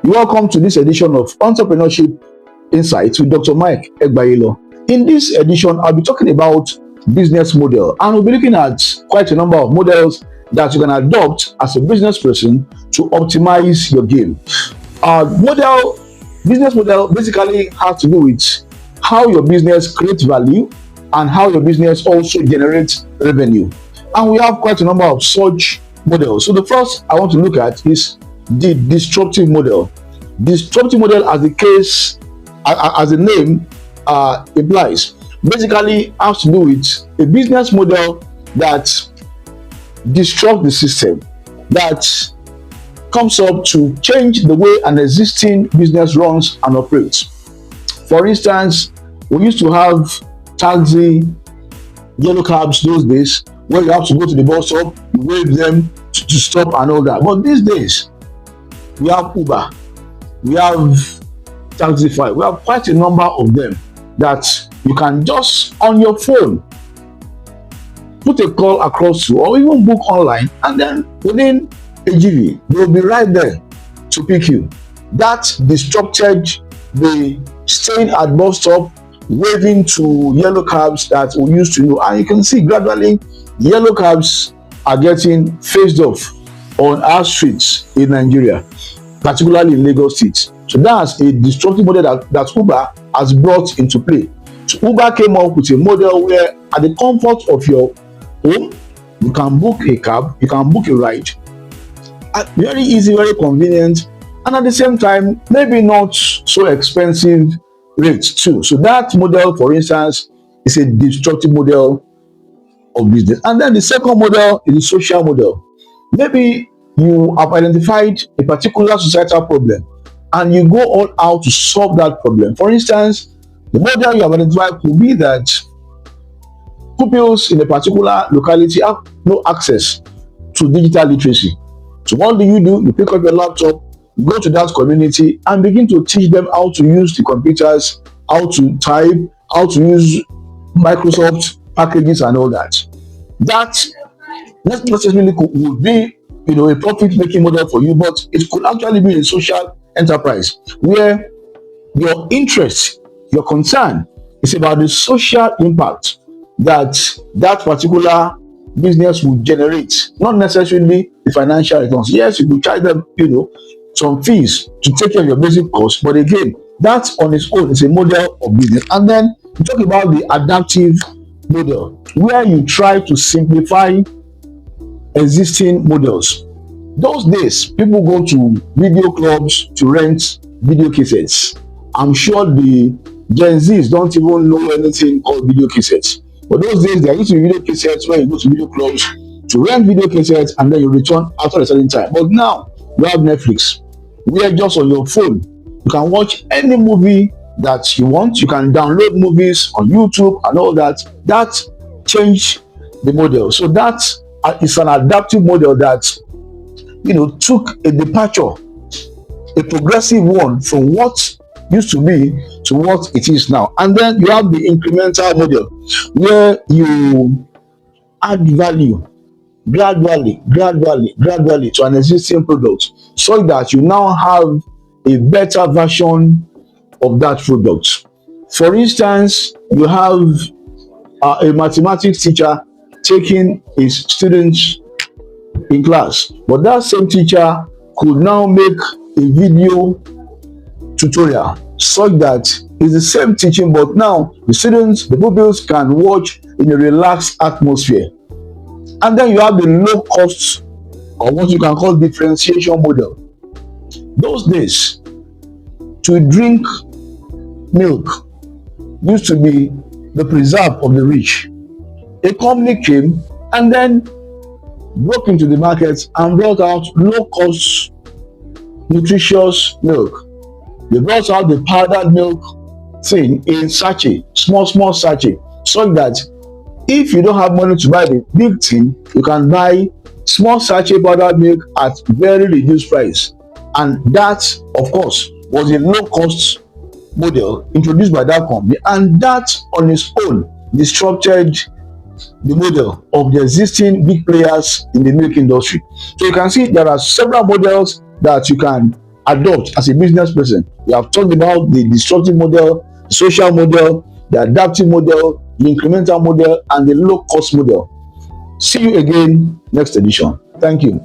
Welcome to this edition of Entrepreneurship Insights with Dr. Mike Egbayelo. In this edition, I'll be talking about business model, and we'll be looking at quite a number of models that you can adopt as a business person to optimize your game. Business model basically has to do with how your business creates value and how your business also generates revenue. And we have quite a number of such models. So the first I want to look at is the disruptive model. Disruptive model, as the name implies, basically has to do with a business model that disrupts the system, that comes up to change the way an existing business runs and operates. For instance, we used to have taxi, yellow cabs those days, where you have to go to the bus stop, you wave them to stop and all that. But these days, we have Uber, we have Taxify, we have quite a number of them that you can just on your phone put a call across to, or even book online, and then within a GV, they'll be right there to pick you. That disrupted the staying at bus stop, waving to yellow cabs that we used to know. And you can see gradually yellow cabs are getting phased off on our streets in Nigeria, particularly in Lagos State. So that's a disruptive model that Uber has brought into play. So Uber came up with a model where at the comfort of your home, you can book a cab, you can book a ride. Very easy, very convenient, and at the same time, maybe not so expensive rates too. So that model, for instance, is a disruptive model of business. And then the second model is the social model. Maybe you have identified a particular societal problem and you go all out to solve that problem. For instance, the model you have identified could be that pupils in a particular locality have no access to digital literacy. So what do? You pick up your laptop, go to that community and begin to teach them how to use the computers, how to type, how to use Microsoft packages and all that. That not necessarily would be a profit-making model for you, but it could actually be a social enterprise where your interest, your concern is about the social impact that particular business will generate, not necessarily the financial returns. Yes, you could charge them, some fees to take care of your basic costs, but again, that on its own is a model of business. And then we talk about the adaptive model, where you try to simplify existing models. Those days, people go to video clubs to rent video cassettes. I'm sure the Gen Zs don't even know anything called video cassettes. But those days, there used to be video cassettes where you go to video clubs to rent video cassettes and then you return after a certain time. But now, you have Netflix, where just on your phone, you can watch any movie that you want. You can download movies on YouTube and all that. That changed the model. So that is an adaptive model that took a departure, a progressive one from what used to be to what it is now. And then you have the incremental model, where you add value gradually to an existing product, so that you now have a better version of that product. For instance, you have a mathematics teacher taking his students in class, but that same teacher could now make a video tutorial such that it's the same teaching, but now the pupils can watch in a relaxed atmosphere. And then you have the low cost, or what you can call differentiation model. Those days, to drink milk used to be the preserve of the rich. A company came and then broke into the market and brought out low cost, nutritious milk. They brought out the powdered milk thing in sachet, small sachet, so that if you don't have money to buy the big thing, you can buy small sachet powdered milk at very reduced price. And that, of course, was a low cost model introduced by that company, and that on its own disrupted the model of the existing big players in the milk industry. So you can see there are several models that you can adopt as a business person. We have talked about the destructive model, social model, the adaptive model, the incremental model, and the low cost model. See you again next edition. Thank you.